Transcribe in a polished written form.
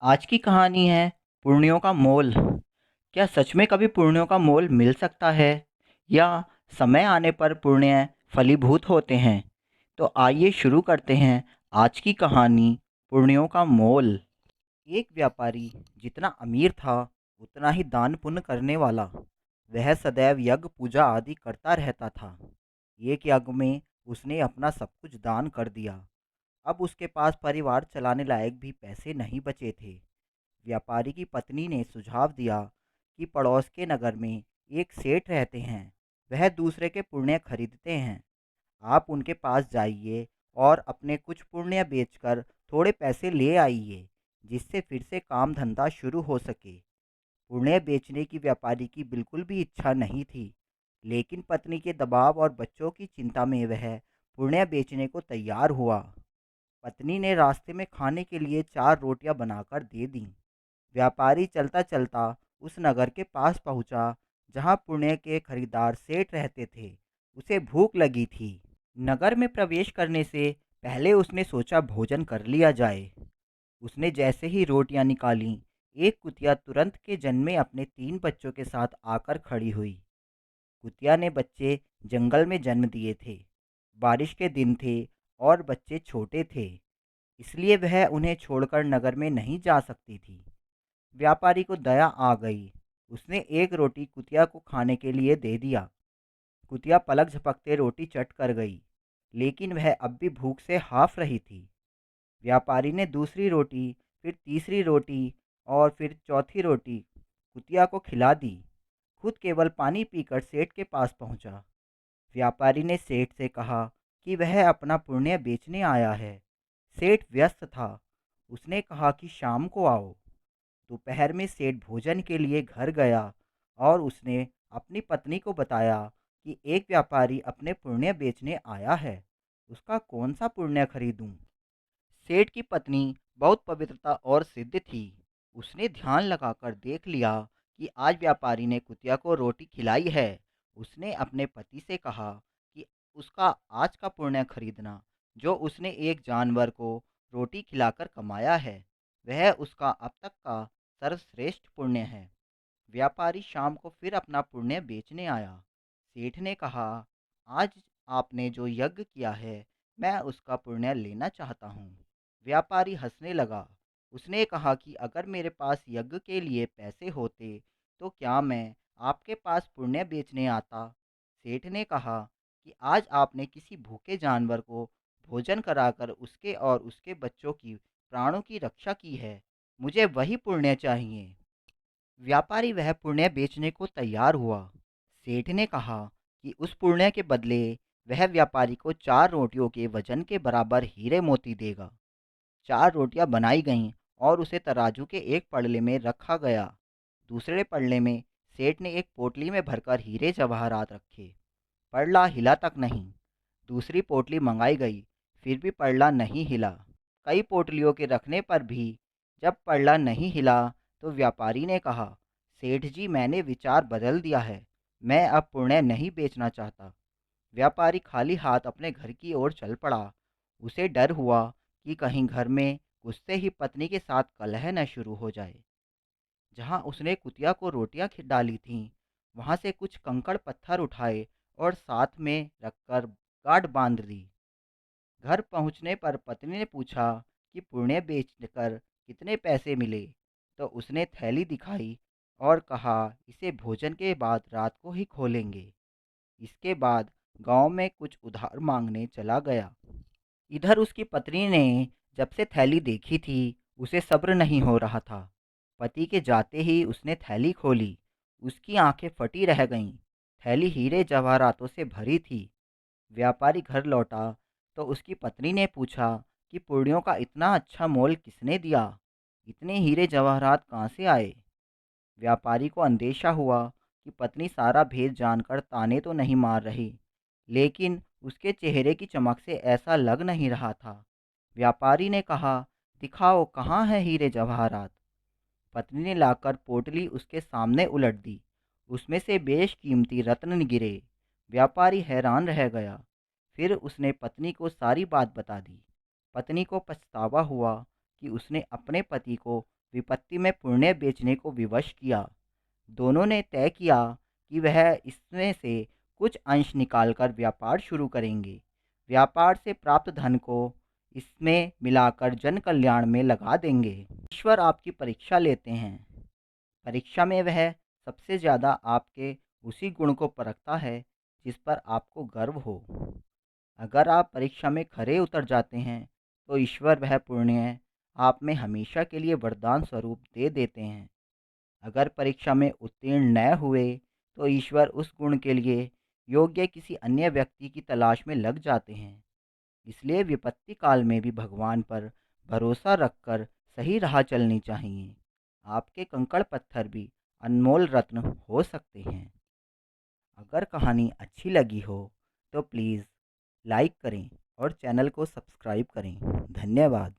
आज की कहानी है पुण्यों का मोल। क्या सच में कभी पुण्यों का मोल मिल सकता है या समय आने पर पुण्य फलीभूत होते हैं? तो आइए शुरू करते हैं आज की कहानी, पुण्यों का मोल। एक व्यापारी जितना अमीर था उतना ही दान पुण्य करने वाला। वह सदैव यज्ञ पूजा आदि करता रहता था। एक यज्ञ में उसने अपना सब कुछ दान कर दिया। अब उसके पास परिवार चलाने लायक भी पैसे नहीं बचे थे। व्यापारी की पत्नी ने सुझाव दिया कि पड़ोस के नगर में एक सेठ रहते हैं। वह दूसरे के पुण्य खरीदते हैं। आप उनके पास जाइए और अपने कुछ पुण्य बेचकर थोड़े पैसे ले आइए, जिससे फिर से काम धंधा शुरू हो सके। पुण्य बेचने की व्यापारी की बिल्कुल भी इच्छा नहीं थी, लेकिन पत्नी के दबाव और बच्चों की चिंता में वह पुण्य बेचने को तैयार हुआ। पत्नी ने रास्ते में खाने के लिए 4 रोटियां बनाकर दे दी। व्यापारी चलता चलता उस नगर के पास पहुंचा जहां पुणे के खरीदार सेठ रहते थे। उसे भूख लगी थी। नगर में प्रवेश करने से पहले उसने सोचा भोजन कर लिया जाए। उसने जैसे ही रोटियां निकाली, एक कुतिया तुरंत के जन्मे अपने 3 बच्चों के साथ आकर खड़ी हुई। कुतिया ने बच्चे जंगल में जन्म दिए थे। बारिश के दिन थे और बच्चे छोटे थे, इसलिए वह उन्हें छोड़कर नगर में नहीं जा सकती थी। व्यापारी को दया आ गई। उसने एक रोटी कुतिया को खाने के लिए दे दिया। कुतिया पलक झपकते रोटी चट कर गई, लेकिन वह अब भी भूख से हाफ रही थी। व्यापारी ने दूसरी रोटी, फिर तीसरी रोटी और फिर चौथी रोटी कुतिया को खिला दी। खुद केवल पानी पीकर सेठ के पास पहुंचा। व्यापारी ने सेठ से कहा कि वह अपना पुण्य बेचने आया है। सेठ व्यस्त था। उसने कहा कि शाम को आओ। दोपहर में सेठ भोजन के लिए घर गया और उसने अपनी पत्नी को बताया कि एक व्यापारी अपने पुण्य बेचने आया है। उसका कौन सा पुण्य खरीदूं? सेठ की पत्नी बहुत पवित्रता और सिद्ध थी। उसने ध्यान लगाकर देख लिया कि आज व्यापारी ने कुतिया को रोटी खिलाई है। उसने अपने पति से कहा कि उसका आज का पुण्य खरीदना, जो उसने एक जानवर को रोटी खिलाकर कमाया है, वह उसका अब तक का सर्वश्रेष्ठ पुण्य है। व्यापारी शाम को फिर अपना पुण्य बेचने आया। सेठ ने कहा, आज आपने जो यज्ञ किया है, मैं उसका पुण्य लेना चाहता हूँ। व्यापारी हंसने लगा। उसने कहा कि अगर मेरे पास यज्ञ के लिए पैसे होते तो क्या मैं आपके पास पुण्य बेचने आता? सेठ ने कहा कि आज आपने किसी भूखे जानवर को भोजन कराकर उसके और उसके बच्चों की प्राणों की रक्षा की है। मुझे वही पुण्य चाहिए। व्यापारी वह पुण्य बेचने को तैयार हुआ। सेठ ने कहा कि उस पुण्य के बदले वह व्यापारी को 4 रोटियों के वजन के बराबर हीरे मोती देगा। 4 रोटियां बनाई गईं और उसे तराजू के एक पड़ले में रखा गया। दूसरे पड़ले में सेठ ने एक पोटली में भरकर हीरे जवाहरात रखे। पड़ला हिला तक नहीं। दूसरी पोटली मंगाई गई, फिर भी पड़ला नहीं हिला। कई पोटलियों के रखने पर भी जब पड़ला नहीं हिला तो व्यापारी ने कहा, सेठ जी, मैंने विचार बदल दिया है। मैं अब पुण्य नहीं बेचना चाहता। व्यापारी खाली हाथ अपने घर की ओर चल पड़ा। उसे डर हुआ कि कहीं घर में गुस्से ही पत्नी के साथ कलह न शुरू हो जाए। जहाँ उसने कुतिया को रोटियां डाली थीं, वहाँ से कुछ कंकड़ पत्थर उठाए और साथ में रखकर गांठ बांध दी। घर पहुँचने पर पत्नी ने पूछा कि पुण्य बेचकर कितने पैसे मिले। तो उसने थैली दिखाई और कहा, इसे भोजन के बाद रात को ही खोलेंगे। इसके बाद गांव में कुछ उधार मांगने चला गया। इधर उसकी पत्नी ने जब से थैली देखी थी, उसे सब्र नहीं हो रहा था। पति के जाते ही उसने थैली खोली। उसकी आंखें फटी रह गईं। थैली हीरे जवाहरातों से भरी थी। व्यापारी घर लौटा तो उसकी पत्नी ने पूछा कि पुड़ियों का इतना अच्छा मोल किसने दिया? इतने हीरे जवाहरात कहाँ से आए? व्यापारी को अंदेशा हुआ कि पत्नी सारा भेद जानकर ताने तो नहीं मार रही, लेकिन उसके चेहरे की चमक से ऐसा लग नहीं रहा था। व्यापारी ने कहा, दिखाओ कहाँ है हीरे जवाहरात। पत्नी ने लाकर पोटली उसके सामने उलट दी। उसमें से बेशकीमती रत्न गिरे। व्यापारी हैरान रह गया। फिर उसने पत्नी को सारी बात बता दी। पत्नी को पछतावा हुआ कि उसने अपने पति को विपत्ति में पुण्य बेचने को विवश किया। दोनों ने तय किया कि वह इसमें से कुछ अंश निकालकर व्यापार शुरू करेंगे। व्यापार से प्राप्त धन को इसमें मिलाकर जन कल्याण में लगा देंगे। ईश्वर आपकी परीक्षा लेते हैं। परीक्षा में वह सबसे ज़्यादा आपके उसी गुण को परखता है जिस पर आपको गर्व हो। अगर आप परीक्षा में खरे उतर जाते हैं तो ईश्वर वह पुण्य आप में हमेशा के लिए वरदान स्वरूप दे देते हैं। अगर परीक्षा में उत्तीर्ण न हुए तो ईश्वर उस गुण के लिए योग्य किसी अन्य व्यक्ति की तलाश में लग जाते हैं। इसलिए विपत्ति काल में भी भगवान पर भरोसा रखकर सही राह चलनी चाहिए। आपके कंकड़ पत्थर भी अनमोल रत्न हो सकते हैं। अगर कहानी अच्छी लगी हो तो प्लीज़ लाइक करें और चैनल को सब्सक्राइब करें। धन्यवाद।